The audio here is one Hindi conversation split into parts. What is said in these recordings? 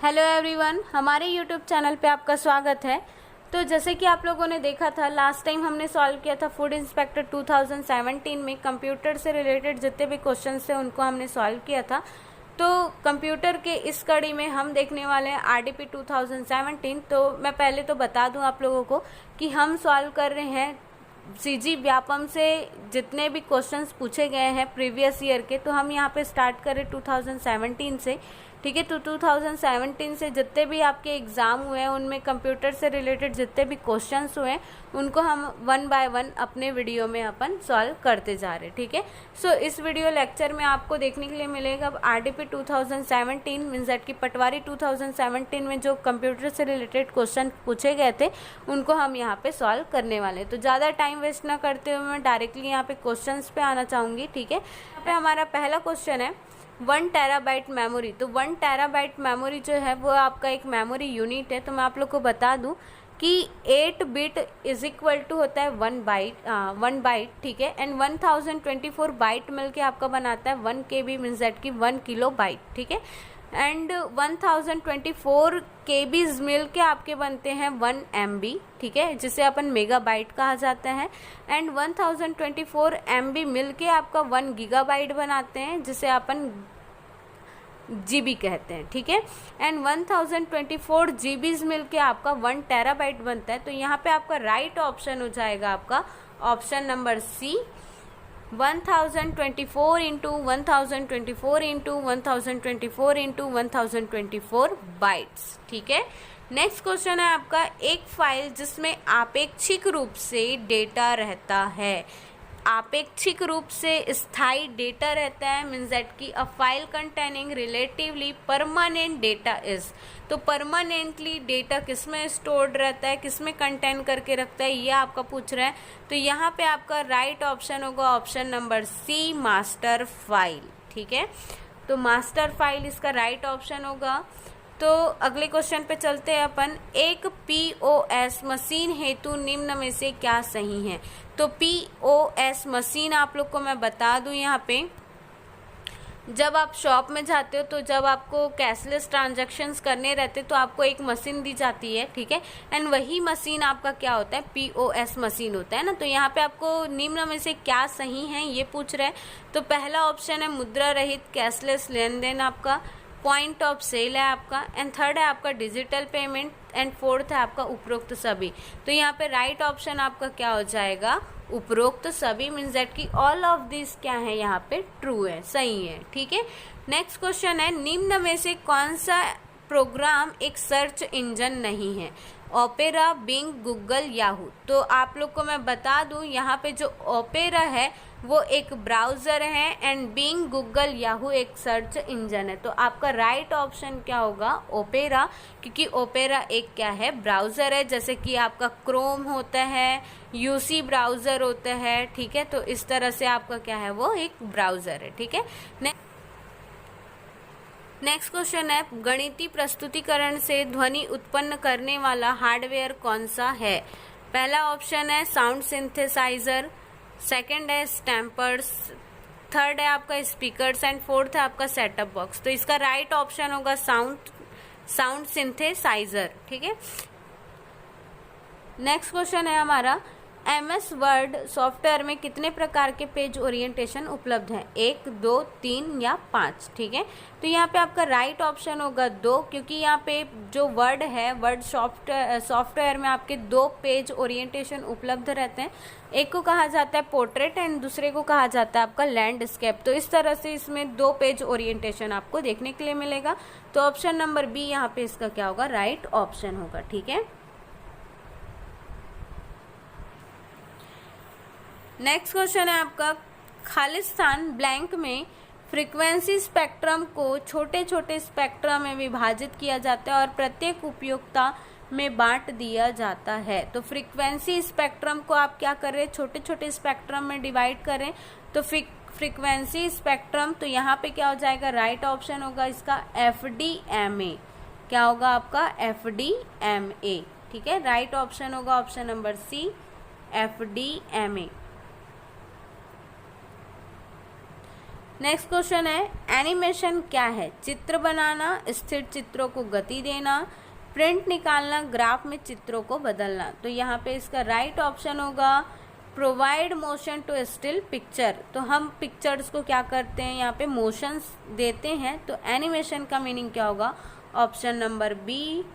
हेलो एवरीवन, हमारे यूट्यूब चैनल पे आपका स्वागत है। तो जैसे कि आप लोगों ने देखा था, लास्ट टाइम हमने सॉल्व किया था फूड इंस्पेक्टर 2017 में कंप्यूटर से रिलेटेड जितने भी क्वेश्चंस थे उनको हमने सॉल्व किया था। तो कंप्यूटर के इस कड़ी में हम देखने वाले हैं आरडीपी 2017। तो मैं पहले तो बता दूं आप लोगों को कि हम सॉल्व कर रहे हैं सीजी व्यापम से जितने भी क्वेश्चंस पूछे गए हैं प्रीवियस ईयर के। तो हम यहाँ पे स्टार्ट करें 2017 से, ठीक है। तो 2017 से जितने भी आपके एग्ज़ाम हुए हैं उनमें कंप्यूटर से रिलेटेड जितने भी क्वेश्चंस हुए हैं उनको हम वन बाय वन अपने वीडियो में अपन सॉल्व करते जा रहे हैं, ठीक है। सो इस वीडियो लेक्चर में आपको देखने के लिए मिलेगा आरडीपी 2017 मीन्स दैट कि पटवारी 2017 में जो कंप्यूटर से रिलेटेड क्वेश्चन पूछे गए थे उनको हम यहाँ पे सॉल्व करने वाले हैं। तो ज़्यादा टाइम वेस्ट ना करते हुए मैं डायरेक्टली यहाँ पे क्वेश्चंस पे आना चाहूँगी, ठीक है। यहाँ पे हमारा पहला क्वेश्चन है 1 टेराबाइट मेमोरी। तो 1 टेराबाइट मेमोरी जो है वो आपका एक मेमोरी यूनिट है। तो मैं आप लोग को बता दूं कि 8 बिट इज इक्वल टू होता है 1 बाइट, ठीक है। एंड 1024 बाइट मिलके आपका बनाता है 1 KB मीन्स दैट कि 1 किलो बाइट, ठीक है। एंड 1024 KBs मिल के आपके बनते हैं 1 MB, ठीक है, जिसे अपन मेगाबाइट कहा जाता है। एंड 1024 MB मिल के आपका 1 गीगाबाइट बनाते हैं जिसे अपन GB कहते हैं, ठीक है। एंड 1024 GBs मिल के आपका 1 टेराबाइट बनता है। तो यहाँ पे आपका राइट ऑप्शन हो जाएगा आपका option number C, 1024 into 1024 into 1024 into 1024 bytes, ठीक है। नेक्स्ट क्वेश्चन है आपका एक फाइल जिसमें आपेक्षिक रूप से डेटा रहता है। आपेक्षिक रूप से स्थायी डेटा रहता है मीन्स दैट कि a file containing relatively permanent data is. तो परमानेंटली डेटा किस में स्टोर्ड रहता है, किस में कंटेन करके रखता है, ये आपका पूछ रहा है। तो यहाँ पे आपका राइट ऑप्शन होगा option number C, master file, ठीक है। तो मास्टर फाइल इसका राइट ऑप्शन होगा। तो अगले क्वेश्चन पे चलते हैं अपन। एक POS मशीन हेतु निम्न में से क्या सही है। तो POS मशीन आप लोग को मैं बता दूं, यहाँ पे जब आप शॉप में जाते हो तो जब आपको कैशलेस ट्रांजैक्शंस करने रहते तो आपको एक मशीन दी जाती है, ठीक है। एंड वही मशीन आपका क्या होता है, POS मशीन होता है ना। तो यहाँ पे आपको निम्न में से क्या सही है ये पूछ रहे हैं। तो पहला ऑप्शन है मुद्रा रहित कैशलेस लेन देन, आपका पॉइंट ऑफ सेल है आपका। एंड थर्ड है आपका डिजिटल पेमेंट। एंड फोर्थ है आपका उपरोक्त सभी। तो यहाँ पे राइट ऑप्शन आपका क्या हो जाएगा, उपरोक्त सभी मीन्स दैट कि ऑल ऑफ दिस क्या है यहाँ पे ट्रू है, सही है, ठीक है। नेक्स्ट क्वेश्चन है निम्न में से कौन सा प्रोग्राम एक सर्च इंजन नहीं है। Opera, Bing, Google, Yahoo. तो आप लोग को मैं बता दूं यहाँ पे जो ओपेरा है वो एक ब्राउज़र है एंड बिंग, गूगल, याहू एक सर्च इंजन है। तो आपका राइट ऑप्शन क्या होगा, ओपेरा, क्योंकि ओपेरा एक क्या है, ब्राउज़र है। जैसे कि आपका क्रोम होता है, यूसी ब्राउज़र होता है, ठीक है। तो इस तरह से आपका क्या है, वो एक ब्राउज़र है, ठीक है। नेक्स्ट क्वेश्चन है गणितीय प्रस्तुतिकरण से ध्वनि उत्पन्न करने वाला हार्डवेयर कौन सा है। पहला ऑप्शन है साउंड सिंथेसाइजर, सेकंड है स्टैम्पर्स, थर्ड है आपका स्पीकर्स एंड फोर्थ है आपका सेटअप बॉक्स। तो इसका राइट ऑप्शन होगा साउंड सिंथेसाइजर, ठीक है। नेक्स्ट क्वेश्चन है हमारा MS वर्ड सॉफ्टवेयर में कितने प्रकार के पेज ओरिएंटेशन उपलब्ध हैं, 1, 2, 3 या 5, ठीक है। तो यहाँ पे आपका राइट ऑप्शन होगा 2, क्योंकि यहाँ पे जो वर्ड है, वर्ड सॉफ्टवेयर में आपके 2 पेज ओरिएंटेशन उपलब्ध रहते हैं। एक को कहा जाता है पोर्ट्रेट एंड दूसरे को कहा जाता है आपका लैंडस्केप। तो इस तरह से इसमें 2 पेज ओरिएंटेशन आपको देखने के लिए मिलेगा। तो ऑप्शन नंबर बी यहाँ पे इसका क्या होगा, राइट ऑप्शन होगा, ठीक है। नेक्स्ट क्वेश्चन है आपका खालिस्तान ब्लैंक में फ्रीक्वेंसी स्पेक्ट्रम को छोटे छोटे स्पेक्ट्रम में विभाजित किया जाता है और प्रत्येक उपयोगिता में बांट दिया जाता है। तो फ्रीक्वेंसी स्पेक्ट्रम को आप क्या कर रहे हैं, छोटे छोटे स्पेक्ट्रम में डिवाइड करें। तो फ्रीक्वेंसी स्पेक्ट्रम, तो यहाँ पे क्या हो जाएगा, राइट ऑप्शन होगा इसका FDMA। क्या होगा आपका FDMA, ठीक है। राइट ऑप्शन होगा option number C, FDMA। Next question है एनिमेशन क्या है? चित्र बनाना, स्थिर चित्रों को गति देना, प्रिंट निकालना, ग्राफ में चित्रों को बदलना। तो यहाँ पे इसका राइट ऑप्शन होगा provide motion to still picture. तो हम पिक्चर्स को क्या करते हैं, यहाँ पे मोशंस देते हैं। तो एनिमेशन का मीनिंग क्या होगा? ऑप्शन नंबर बी,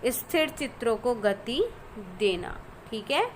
स्थिर चित्रों को गति देना। ठीक है।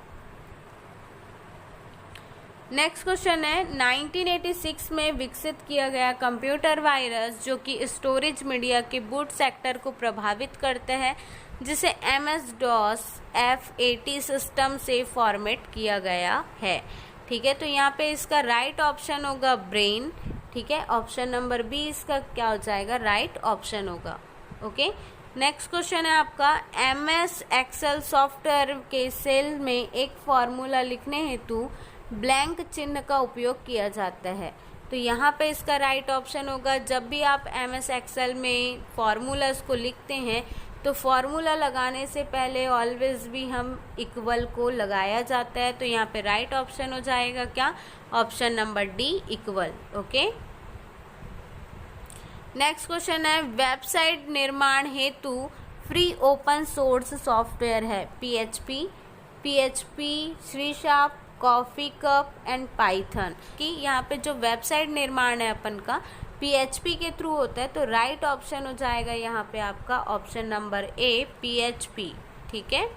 नेक्स्ट क्वेश्चन है 1986 में विकसित किया गया कंप्यूटर वायरस जो कि स्टोरेज मीडिया के बूट सेक्टर को प्रभावित करते हैं, जिसे MS-DOS F80 सिस्टम से फॉर्मेट किया गया है। ठीक है। तो यहाँ पे इसका राइट ऑप्शन होगा ब्रेन। ठीक है। ऑप्शन नंबर बी इसका क्या हो जाएगा? राइट ऑप्शन होगा। ओके। नेक्स्ट क्वेश्चन है आपका MS Excel सॉफ्टवेयर के सेल में एक फॉर्मूला लिखने हेतु ब्लैंक चिन्ह का उपयोग किया जाता है। तो यहाँ पे इसका राइट ऑप्शन होगा जब भी आप MS Excel में फॉर्मूलाज को लिखते हैं तो फॉर्मूला लगाने से पहले ऑलवेज भी हम इक्वल को लगाया जाता है। तो यहाँ पे राइट ऑप्शन हो जाएगा क्या? Option number D, equal. Okay. Next question है वेबसाइट निर्माण हेतु फ्री ओपन सोर्स सॉफ्टवेयर है PHP, C#, coffee cup and Python. कि यहाँ पे जो वेबसाइट निर्माण है अपन का PHP के थ्रू होता है। तो राइट ऑप्शन हो जाएगा यहाँ पे आपका ऑप्शन नंबर ए, PHP। ठीक है।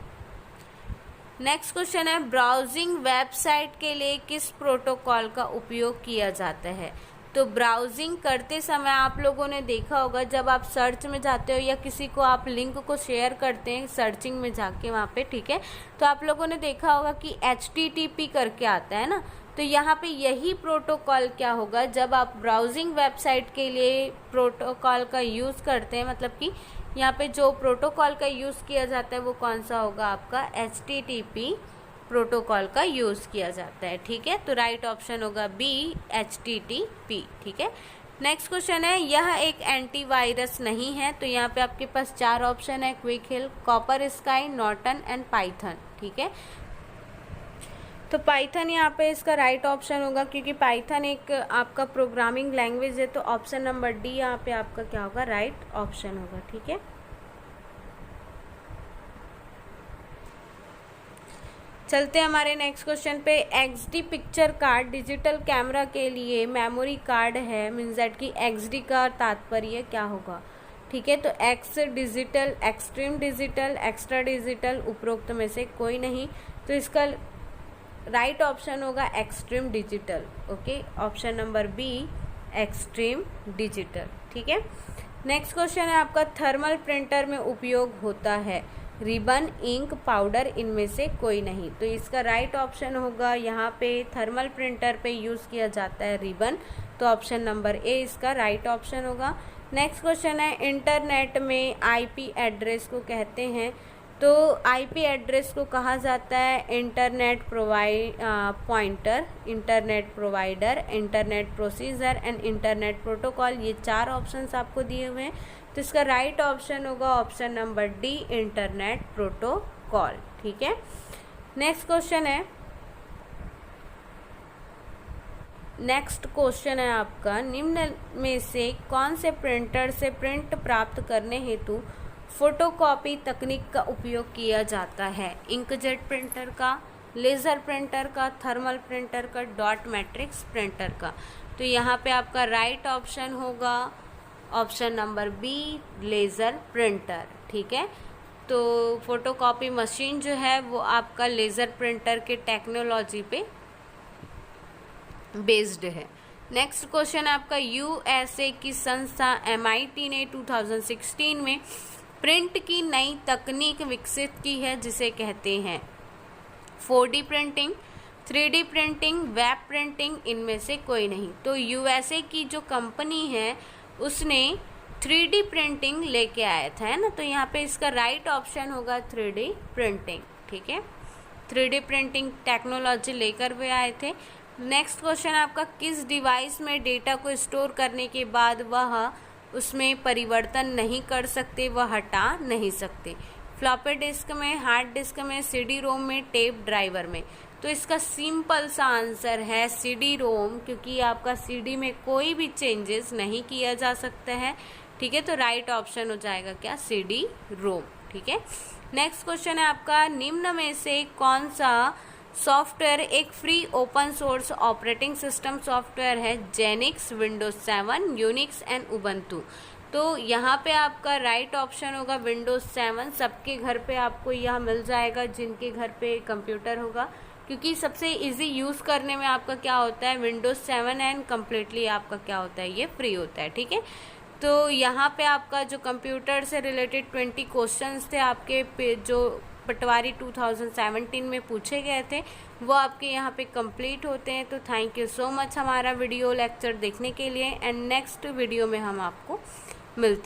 नेक्स्ट क्वेश्चन है ब्राउजिंग वेबसाइट के लिए किस प्रोटोकॉल का उपयोग किया जाता है? तो ब्राउजिंग करते समय आप लोगों ने देखा होगा जब आप सर्च में जाते हो या किसी को आप लिंक को शेयर करते हैं सर्चिंग में जाके वहाँ पे। ठीक है। तो आप लोगों ने देखा होगा कि HTTP करके आता है ना। तो यहाँ पे यही प्रोटोकॉल क्या होगा, जब आप ब्राउजिंग वेबसाइट के लिए प्रोटोकॉल का यूज़ करते हैं, मतलब कि यहाँ पे जो प्रोटोकॉल का यूज़ किया जाता है वो कौन सा होगा? आपका HTTP प्रोटोकॉल का यूज़ किया जाता है। ठीक है। तो राइट ऑप्शन होगा बी, HTTP। ठीक है। नेक्स्ट क्वेश्चन है यह एक एंटीवायरस नहीं है। तो यहाँ पे आपके पास 4 ऑप्शन है quick hill, copper sky, Norton and Python. ठीक है। तो पाइथन यहाँ पे इसका राइट ऑप्शन होगा क्योंकि पाइथन एक आपका प्रोग्रामिंग लैंग्वेज है। तो ऑप्शन नंबर डी यहाँ पे आपका क्या होगा? राइट ऑप्शन होगा। ठीक है। चलते हैं हमारे नेक्स्ट क्वेश्चन पे। XD picture card digital camera के लिए मेमोरी कार्ड है, मीन्स दैट कि XD का तात्पर्य क्या होगा? ठीक है। तो X digital, extreme digital, extra digital, उपरोक्त में से कोई नहीं। तो इसका राइट ऑप्शन होगा extreme digital. Okay. Option number B, extreme digital. ठीक है। नेक्स्ट क्वेश्चन है आपका थर्मल प्रिंटर में उपयोग होता है रिबन, इंक, पाउडर, इनमें से कोई नहीं। तो इसका राइट ऑप्शन होगा यहाँ पे थर्मल प्रिंटर पे यूज़ किया जाता है रिबन। तो ऑप्शन नंबर ए इसका राइट ऑप्शन होगा। नेक्स्ट क्वेश्चन है इंटरनेट में IP एड्रेस को कहते हैं। तो IP एड्रेस को कहा जाता है internet pointer, internet provider, internet procedure and internet protocol. ये 4 ऑप्शंस आपको दिए हुए हैं। तो इसका राइट ऑप्शन होगा option number D, internet protocol. ठीक है। नेक्स्ट क्वेश्चन है आपका निम्न में से कौन से प्रिंटर से प्रिंट प्राप्त करने हेतु फोटोकॉपी तकनीक का उपयोग किया जाता है? इंकजेट प्रिंटर का, लेज़र प्रिंटर का, थर्मल प्रिंटर का, डॉट मैट्रिक्स प्रिंटर का। तो यहाँ पे आपका राइट ऑप्शन होगा option number B, laser printer. ठीक है। तो फोटोकॉपी मशीन जो है वो आपका लेज़र प्रिंटर के टेक्नोलॉजी पे बेस्ड है। नेक्स्ट क्वेश्चन है आपका USA की संस्था MIT ने 2016 में प्रिंट की नई तकनीक विकसित की है जिसे कहते हैं 4D printing, 3D printing, web printing, इनमें से कोई नहीं। तो USA की जो कंपनी है उसने 3D प्रिंटिंग लेके आया था, है ना। तो यहाँ पे इसका राइट ऑप्शन होगा 3D प्रिंटिंग। ठीक है। 3D प्रिंटिंग टेक्नोलॉजी लेकर वे आए थे। नेक्स्ट क्वेश्चन आपका किस डिवाइस में डेटा को स्टोर करने के बाद वह उसमें परिवर्तन नहीं कर सकते, वह हटा नहीं सकते? फ्लॉपी डिस्क में, हार्ड डिस्क में, CD-ROM में, टेप ड्राइवर में। तो इसका सिंपल सा आंसर है CD रोम, क्योंकि आपका CD में कोई भी चेंजेस नहीं किया जा सकता है। ठीक है, तो राइट ऑप्शन हो जाएगा क्या, CD रोम। ठीक है, नेक्स्ट क्वेश्चन है आपका, निम्न में से कौन सा सॉफ्टवेयर एक free open source operating system software है? जेनिक्स, विंडोज 7, यूनिक्स एंड उबंटू। तो यहाँ पे आपका राइट ऑप्शन होगा विंडोज 7। सबके घर पे आपको यह मिल जाएगा जिनके घर पे कंप्यूटर होगा, क्योंकि सबसे इजी यूज़ करने में आपका क्या होता है, विंडोज 7 एंड कम्प्लीटली आपका क्या होता है, ये फ्री होता है। ठीक है, तो यहाँ पे आपका जो कंप्यूटर से रिलेटेड 20 क्वेश्चंस थे आपके जो पटवारी 2017 में पूछे गए थे, वो आपके यहाँ पे कंप्लीट होते हैं। तो थैंक यू सो मच हमारा वीडियो लेक्चर देखने के लिए, एंड नेक्स्ट वीडियो में हम आपको मिलते हैं।